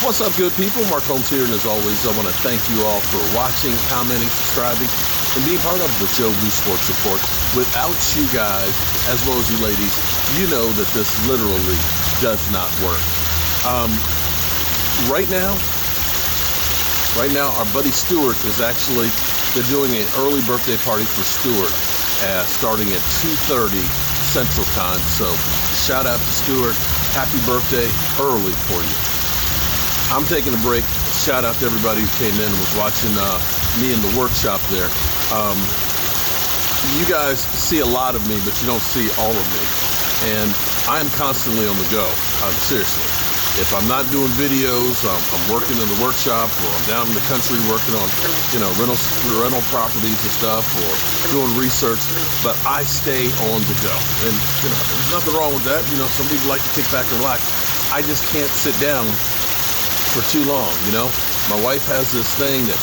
What's up, good people? Mark Holmes here, and as always, I want to thank you all for watching, commenting, subscribing, and being part of the Joe Goose Sports Report. Without you guys, as well as you ladies, you know that this literally does not work. Right now, our buddy Stuart is actually, they're doing an early birthday party for Stuart, starting at 2:30 Central Time. So shout out to Stuart. Happy birthday early for you. I'm taking a break. Shout out to everybody who came in and was watching me in the workshop there. You guys see a lot of me, but you don't see all of me. And I am constantly on the go. Seriously. If I'm not doing videos, I'm working in the workshop, or I'm down in the country working on, rental properties and stuff, or doing research. But I stay on the go. And, there's nothing wrong with that. Some people like to kick back and relax. I just can't sit down for too long. My wife has this thing that,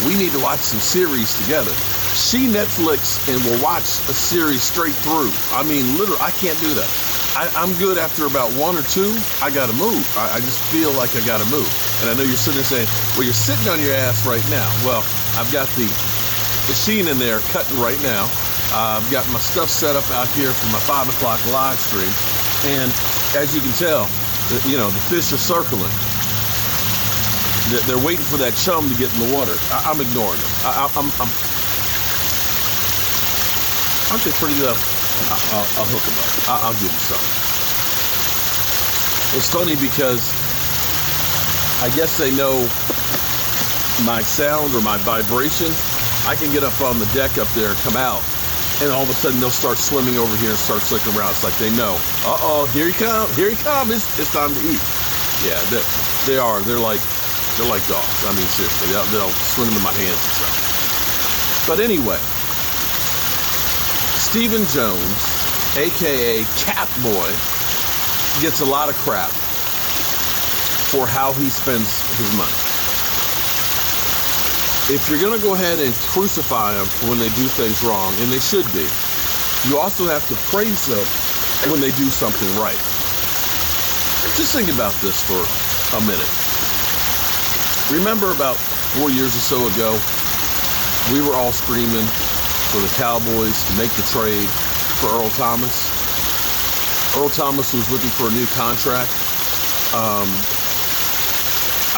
we need to watch some series together. She Netflix and will watch a series straight through. I mean, literally, I can't do that. I'm good after about one or two. I gotta move. I just feel like I gotta move. And I know you're sitting there saying, well, you're sitting on your ass right now. Well, I've got the machine in there cutting right now. I've got my stuff set up out here for my 5 o'clock live stream. And as you can tell, the fish are circling. They're waiting for that chum to get in the water. I'm ignoring them. Aren't they pretty though? I'll hook them up. I'll give them some. It's funny because I guess they know my sound or my vibration. I can get up on the deck up there, come out, and all of a sudden they'll start swimming over here and start circling around. It's like they know. Here he comes. Here he comes. It's time to eat. Yeah, they are. They're like dogs. I mean, seriously, they'll swim into my hands and stuff. But anyway, Stephen Jones, a.k.a. Catboy, gets a lot of crap for how he spends his money. If you're going to go ahead and crucify them when they do things wrong, and they should be, you also have to praise them when they do something right. Just think about this for a minute. Remember about 4 years or so ago, we were all screaming for the Cowboys to make the trade for Earl Thomas. Earl Thomas was looking for a new contract.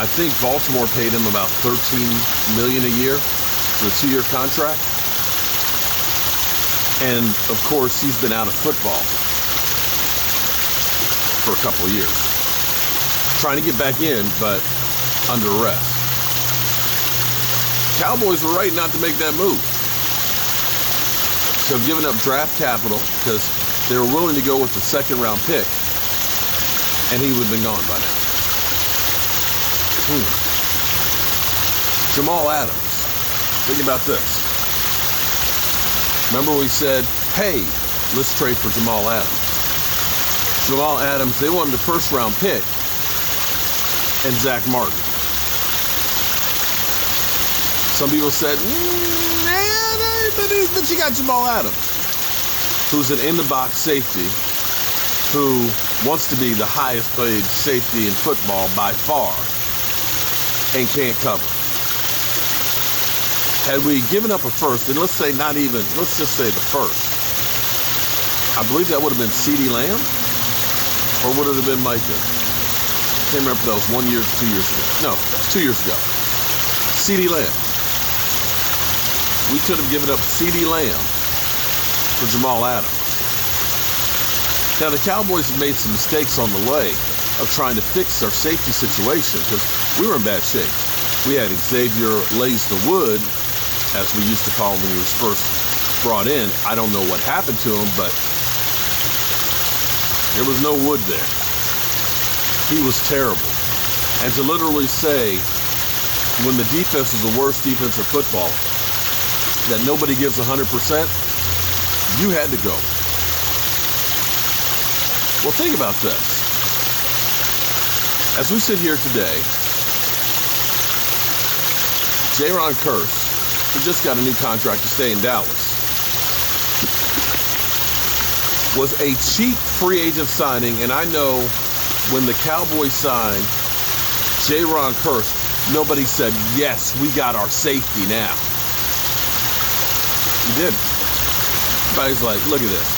I think Baltimore paid him about $13 million a year for a 2-year contract. And of course, he's been out of football for a couple of years. Trying to get back in, but under arrest. Cowboys were right not to make that move. So giving up draft capital because they were willing to go with the second-round pick, and he would have been gone by now. Jamal Adams. Think about this. Remember we said, hey, let's trade for Jamal Adams. Jamal Adams, they wanted the first-round pick and Zach Martin. Some people said, but you got Jamal Adams, who's an in-the-box safety, who wants to be the highest paid safety in football by far, and can't cover. Had we given up a first, and let's just say the first, I believe that would have been CeeDee Lamb, or would it have been Micah? I can't remember if that was 1 year or 2 years ago. No, 2 years ago. CeeDee Lamb. We could have given up CeeDee Lamb for Jamal Adams. Now, the Cowboys have made some mistakes on the way of trying to fix our safety situation because we were in bad shape. We had Xavier Lays the Wood, as we used to call him when he was first brought in. I don't know what happened to him, but there was no wood there. He was terrible. And to literally say, when the defense is the worst defense in football, that nobody gives 100%, you had to go. Well, think about this. As we sit here today, Jayron Kearse, who just got a new contract to stay in Dallas, was a cheap free agent signing, and I know when the Cowboys signed Jayron Kearse, nobody said, yes, we got our safety now. You didn't. Everybody's like, look at this.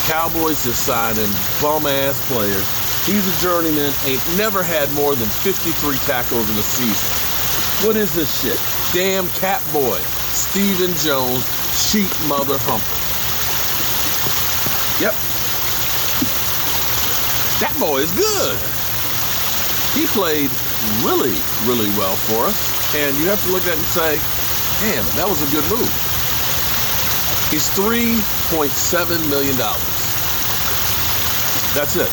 Cowboys just signed him, bum-ass player. He's a journeyman, ain't never had more than 53 tackles in a season. What is this shit? Damn cat boy, Stephen Jones, cheap mother humper. Yep. That boy is good. He played really, really well for us. And you have to look at it and say, damn, that was a good move. He's $3.7 million. That's it.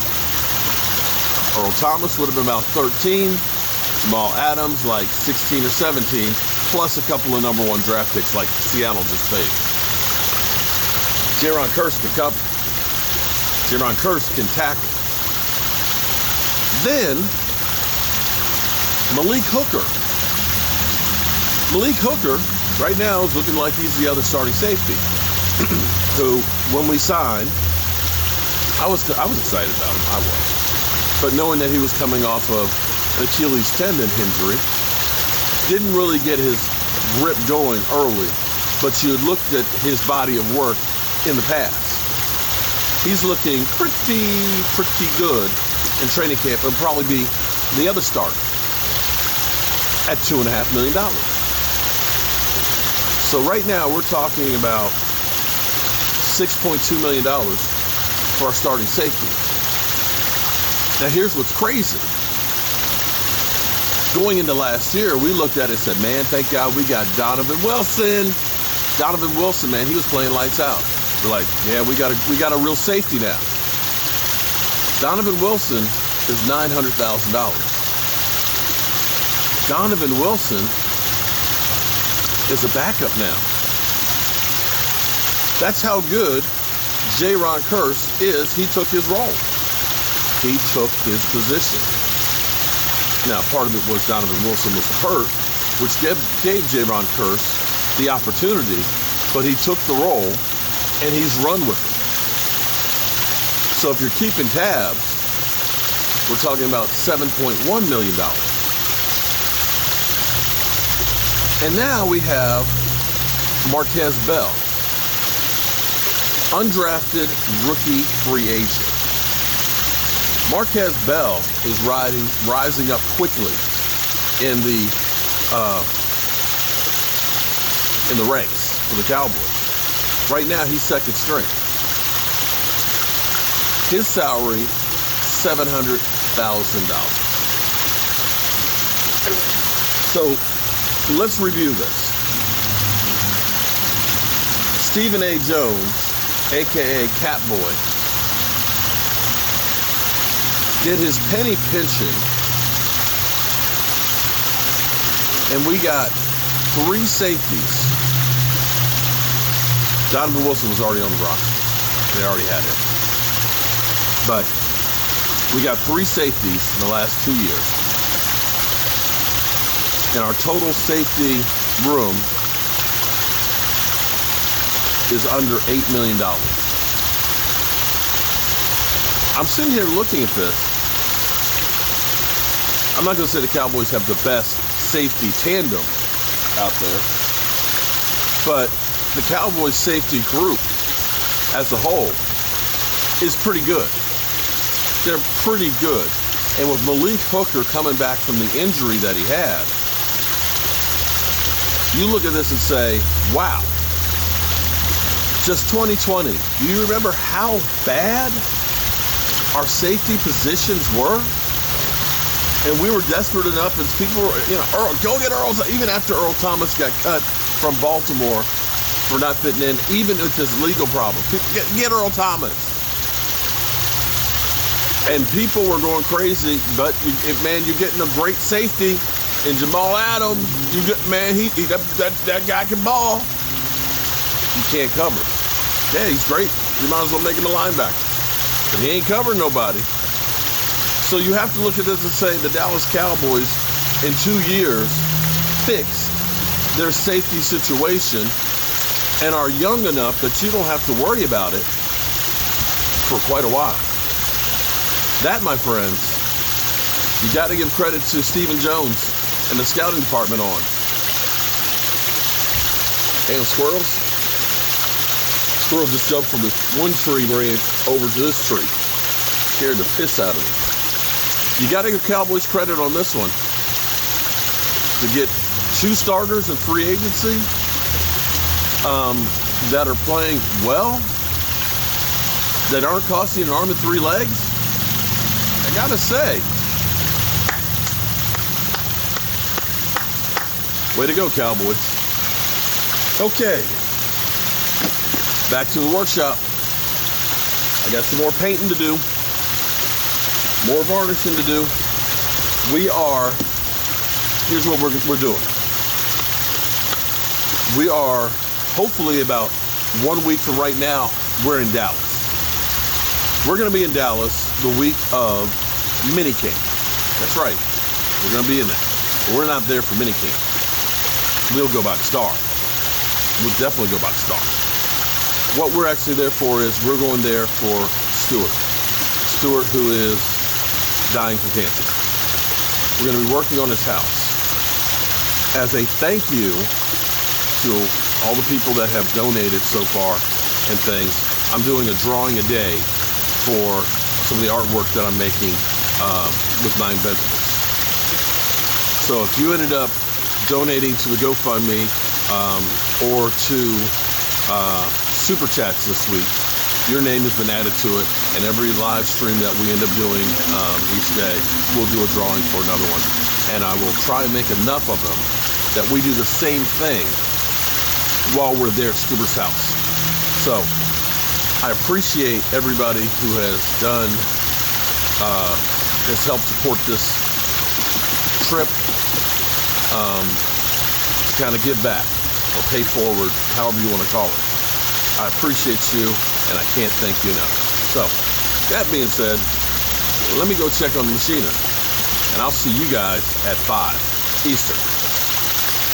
Earl Thomas would have been about 13. Jamal Adams like 16 or 17, plus a couple of number 1 draft picks like Seattle just paid. Jayron Kearse can cover. Jayron Kearse can tackle. Then Milik Hooker. Milik Hooker right now is looking like he's the other starting safety. Who, when we signed, I was excited about him. I was. But knowing that he was coming off of an Achilles tendon injury, didn't really get his grip going early, but you looked at his body of work in the past. He's looking pretty good in training camp. It'll probably be the other starter at $2.5 million. So right now we're talking about $6.2 million for our starting safety. Now here's what's crazy. Going into last year, we looked at it and said, man, thank God we got Donovan Wilson. Donovan Wilson, man, he was playing lights out. We're like, yeah, we got a real safety now. Donovan Wilson is $900,000. Donovan Wilson is a backup now. That's how good Jayron Kearse is. He took his role. He took his position. Now, part of it was Donovan Wilson was hurt, which gave Jayron Kearse the opportunity, but he took the role and he's run with it. So if you're keeping tabs, we're talking about $7.1 million. And now we have Marquez Bell, undrafted rookie free agent. Marquez Bell is rising up quickly in the ranks for the Cowboys. Right now, he's second string. His salary, $700,000. So let's review this. Stephen A. Jones, aka Catboy, did his penny pinching, and we got 3 safeties. Donovan Wilson was already on the roster. They already had him. But we got 3 safeties in the last 2 years. And our total safety room is under $8 million. I'm sitting here looking at this. I'm not going to say the Cowboys have the best safety tandem out there, but the Cowboys safety group as a whole is pretty good. They're pretty good. And with Milik Hooker coming back from the injury that he had, you look at this and say, wow, just 2020. Do you remember how bad our safety positions were? And we were desperate enough, and people were, Earl, go get Earl. Even after Earl Thomas got cut from Baltimore for not fitting in, even with his legal problems, people get Earl Thomas. And people were going crazy, but you're getting a great safety in Jamal Adams. You get, man, that guy can ball. You can't cover. Yeah, he's great. You might as well make him a linebacker. But he ain't covering nobody. So you have to look at this and say the Dallas Cowboys in 2 years fixed their safety situation and are young enough that you don't have to worry about it for quite a while. That, my friends, You got to give credit to Stephen Jones and the scouting department on. And squirrels. Squirrel just jumped from one tree branch over to this tree. Scared the piss out of me. You got to give Cowboys credit on this one. To get 2 starters in free agency that are playing well, that aren't costing an arm and 3 legs, I gotta say, way to go, Cowboys. Okay, back to the workshop. I got some more painting to do, more varnishing to do. Here's what we're doing. We are hopefully about 1 week from right now, we're in Dallas. We're going to be in Dallas the week of minicamp. That's right. We're going to be in there. But we're not there for minicamp. We'll go by the star. We'll definitely go by the star. What we're actually there for is we're going there for Stuart. Stuart, who is dying from cancer. We're going to be working on his house. As a thank you to all the people that have donated so far and things, I'm doing a drawing a day for some of the artwork that I'm making with 9 Vegetables. So if you ended up donating to the GoFundMe or to Super Chats this week, your name has been added to it, and every live stream that we end up doing each day, we'll do a drawing for another one. And I will try and make enough of them that we do the same thing while we're there at Stuart's house. So I appreciate everybody who has helped support this trip, to kind of give back or pay forward, however you want to call it. I appreciate you, and I can't thank you enough. So, that being said, let me go check on the machinery, and I'll see you guys at 5 Eastern.